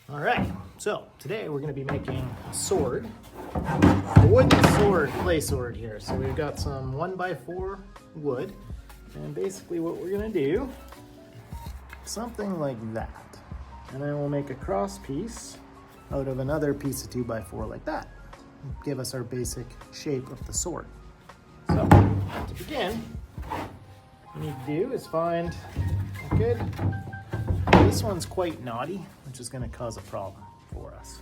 All right, so today we're going to be making a sword, a wooden sword, clay sword here. So we've got some 1x4 wood, and basically what we're going to do, something like that. And then we'll make a cross piece out of another piece of 2x4 like that. Give us our basic shape of the sword. So to begin, what you need to do is find a good, this one's quite knotty, which is going to cause a problem for us.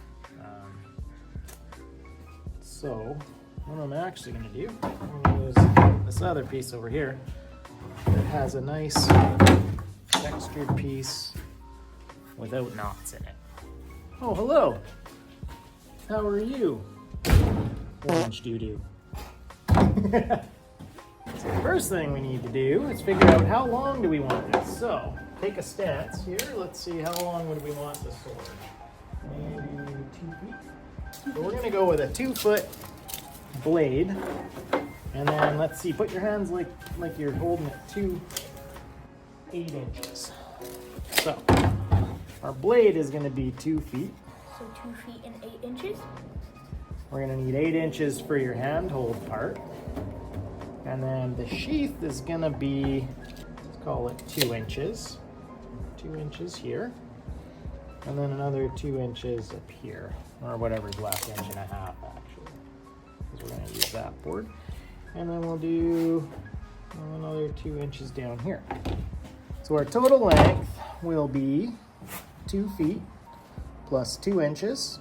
So what I'm actually going to do, I'm going to use this other piece over here that has a nice textured piece without knots in it. Oh, hello. How are you? Orange doo-doo. So the first thing we need to do is figure out how long do we want this. So take a stance here. Let's see, how long would we want the sword? Maybe 2 feet. So we're gonna go with a 2-foot blade. And then let's see, put your hands like you're holding it 8 inches. So our blade is gonna be 2 feet. So 2 feet and 8 inches? We're gonna need 8 inches for your handhold part. And then the sheath is gonna be, let's call it 2 inches. 2 inches here. And then another 2 inches up here, or whatever's left, 1.5 inches actually. Because we're gonna use that board. And then we'll do another 2 inches down here. So our total length will be 2 feet plus 2 inches,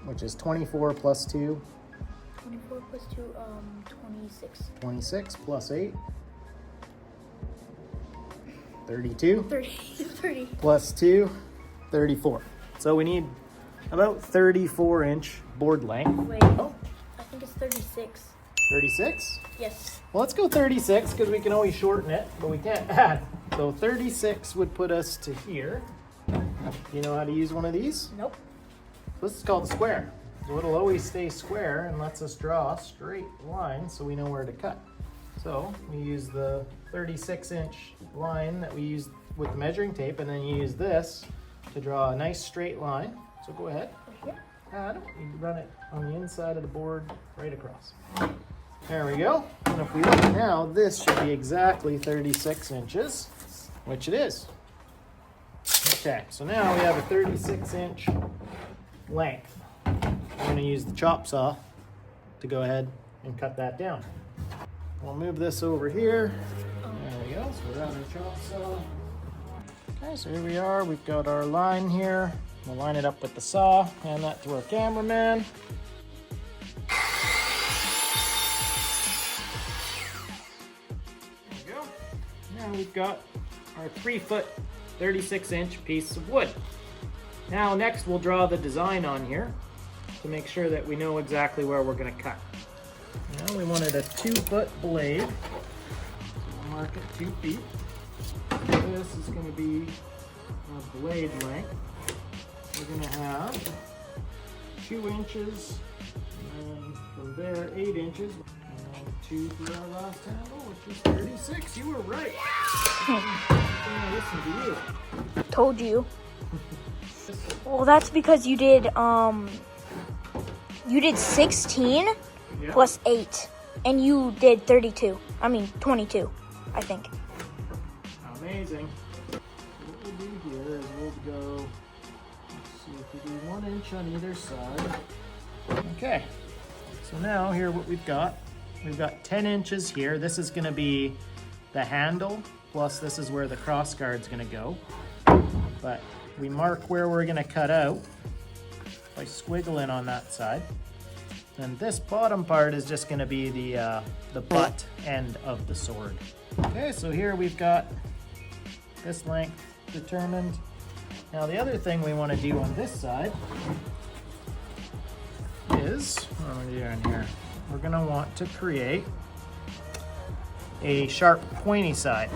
which is 24 plus 2. 24 plus 2, 26. 26 plus 8. 32. 30. Plus 2, 34. So we need about 34-inch board length. Wait, Oh, I think it's 36. 36? Yes. Well, let's go 36 because we can always shorten it, but we can't add. So 36 would put us to here. You know how to use one of these? Nope. This is called a square. So it'll always stay square and lets us draw a straight line so we know where to cut. So we use the 36-inch line that we used with the measuring tape, and then you use this to draw a nice straight line. So go ahead, add, you run it on the inside of the board right across. There we go. And if we look now, this should be exactly 36 inches, which it is. Okay, so now we have a 36-inch length. I'm going to use the chop saw to go ahead and cut that down. We'll move this over here. There we go. So we're on our chop saw. Okay, so here we are. We've got our line here. We'll line it up with the saw. Hand that to our cameraman. There we go. Now we've got our 3-foot, 36-inch piece of wood. Now next we'll draw the design on here to make sure that we know exactly where we're going to cut. Now we wanted a 2-foot blade. So we'll mark it 2 feet. This is going to be our blade length. We're going to have 2 inches, and then from there 8 inches, and then 2 for our last handle, which is 36. You were right. Listen to you. Told you. Well, that's because you did 16 Yeah. plus 8, and you did 32. I mean 22, I think. Amazing. What we'll do here is we'll go, let's see if we do 1 inch on either side. Okay, so now here what we've got 10 inches here. This is gonna be the handle, plus this is where the cross guard's gonna go. But we mark where we're gonna cut out by squiggling on that side. And this bottom part is just gonna be the butt end of the sword. Okay, so here we've got this length determined. Now the other thing we want to do on this side is, what are we doing here? We're gonna want to create a sharp pointy side.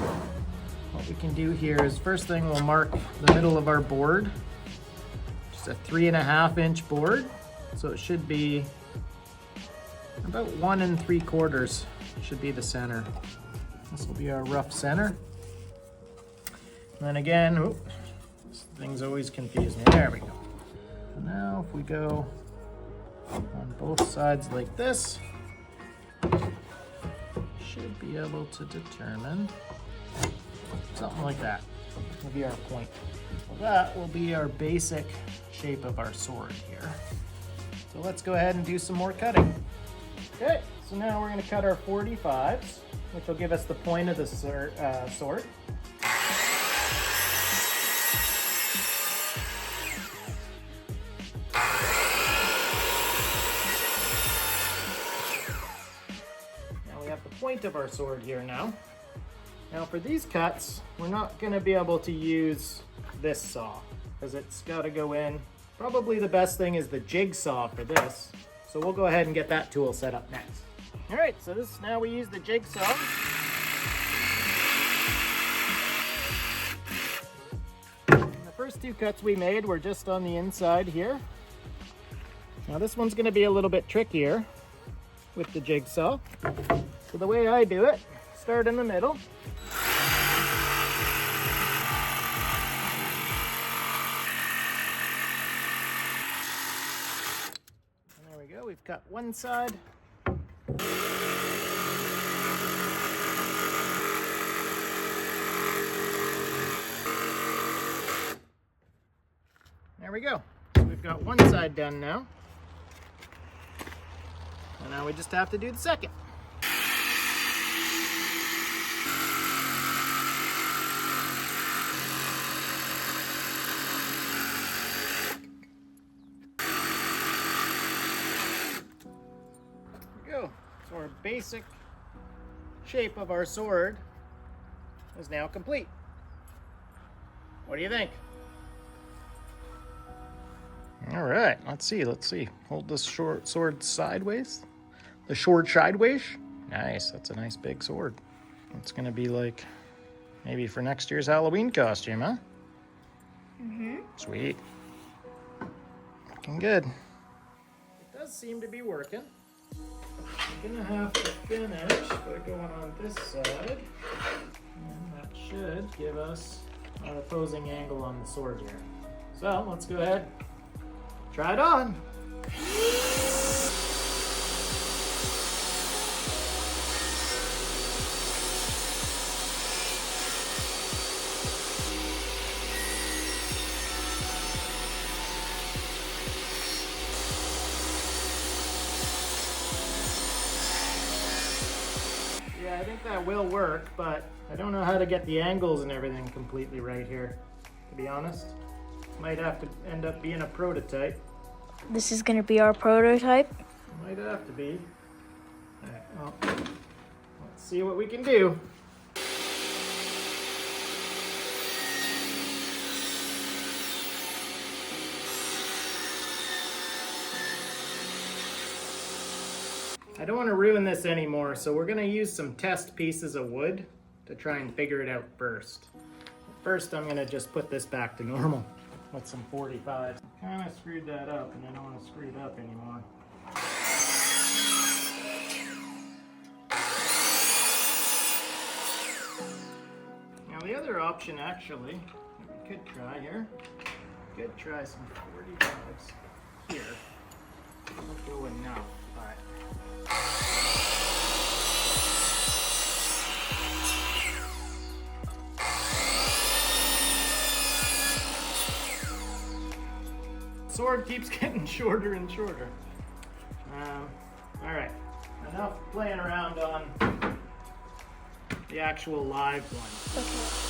What we can do here is, first thing we'll mark the middle of our board. Just a 3.5-inch board. So it should be about 1 3/4 should be the center. This will be our rough center. And then again, Things always confuse me. There we go. So now if we go on both sides like this, should be able to determine something like that. Will be our point. Well, that will be our basic shape of our sword here. So let's go ahead and do some more cutting. Okay, so now we're going to cut our 45s, which will give us the point of the sword. Now we have the point of our sword here now. Now for these cuts, we're not going to be able to use this saw because it's got to go in. Probably the best thing is the jigsaw for this. So we'll go ahead and get that tool set up next. All right, so now we use the jigsaw. And the first two cuts we made were just on the inside here. Now this one's going to be a little bit trickier with the jigsaw. So the way I do it, start in the middle. And there we go, we've cut one side. There we go. So we've got one side done now. And now we just have to do the second. There we go. So our basic shape of our sword is now complete. What do you think? All right, let's see. Hold this sword sideways. The sword sideways. Nice, that's a nice big sword. It's gonna be like, maybe for next year's Halloween costume, huh? Mm-hmm. Sweet. Looking good. It does seem to be working. I'm gonna have to finish by going on this side. And that should give us our opposing angle on the sword here. So let's go ahead. Try it on. Yeah, I think that will work, but I don't know how to get the angles and everything completely right here, to be honest. Might have to end up being a prototype. This is going to be our prototype. Might have to be. All right, well, let's see what we can do. I don't want to ruin this anymore, so we're going to use some test pieces of wood to try and figure it out first. First, I'm going to just put this back to normal with some 45s. Kind of screwed that up, and I don't want to screw it up anymore. Now the other option actually, that we could try here, we could try some 45s here. Won't go enough, but sword keeps getting shorter and shorter. All right, enough playing around on the actual live one. Okay.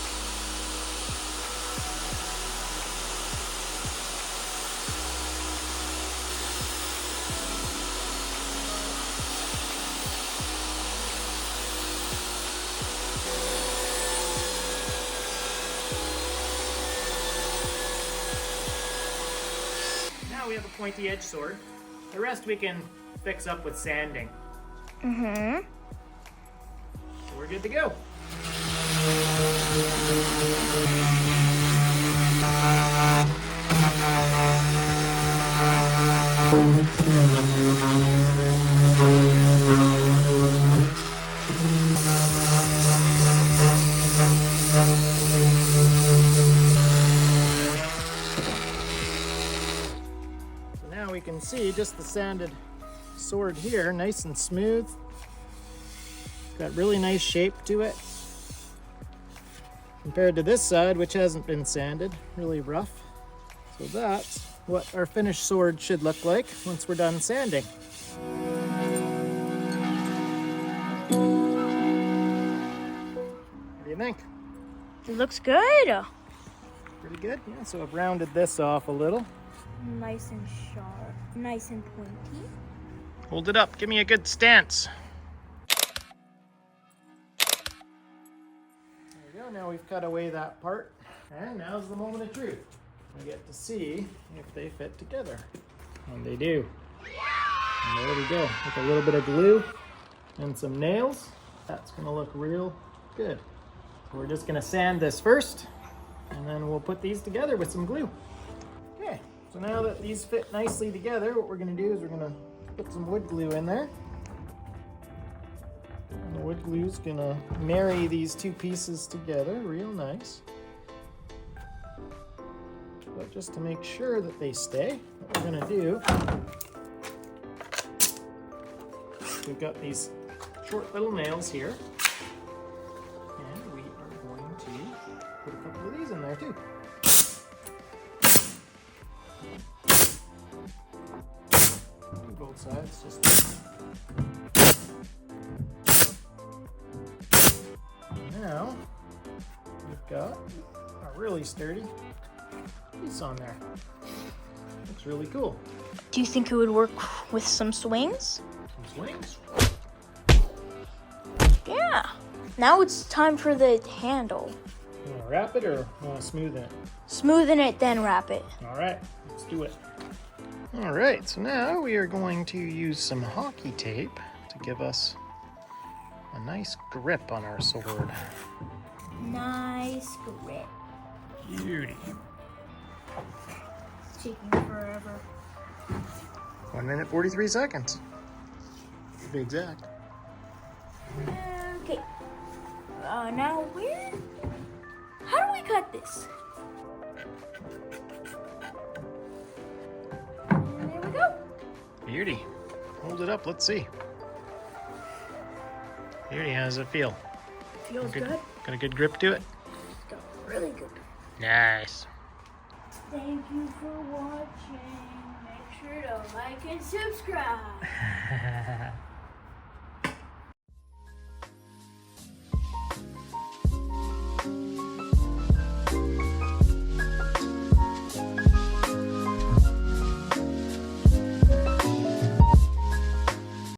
We have a pointy edge sword. The rest we can fix up with sanding. Mm-hmm. So we're good to go. we can see just the sanded sword here, nice and smooth. Got really nice shape to it. Compared to this side, which hasn't been sanded, really rough. So that's what our finished sword should look like once we're done sanding. What do you think? It looks good. Pretty good? Yeah, so I've rounded this off a little. Nice and sharp, nice and pointy. Hold it up, give me a good stance. There we go, now we've cut away that part. And now's the moment of truth. We get to see if they fit together. And they do. And there we go, with a little bit of glue and some nails. That's gonna look real good. So we're just gonna sand this first, and then we'll put these together with some glue. Okay, so now that these fit nicely together, what we're gonna do is we're gonna put some wood glue in there. And the wood glue is gonna marry these two pieces together real nice. But just to make sure that they stay, what we're gonna do, we've got these short little nails here. And we are going to put a couple of these in there too. Both sides, just now we've got a really sturdy piece on there. Looks really cool. Do you think it would work with some swings? Some swings. Yeah. Now it's time for the handle. You want to wrap it or want to smoothen it? Smoothen it, then wrap it. All right, let's do it. All right, so now we are going to use some hockey tape to give us a nice grip on our sword. Nice grip. Beauty. Taking forever. 1 minute, 43 seconds. To be exact. Okay. Now where? How do we cut this? And there we go. Beauty. Hold it up, let's see. Beauty, how does it feel? Feels good. Got a good grip to it? Got really good. Nice. Thank you for watching. Make sure to like and subscribe.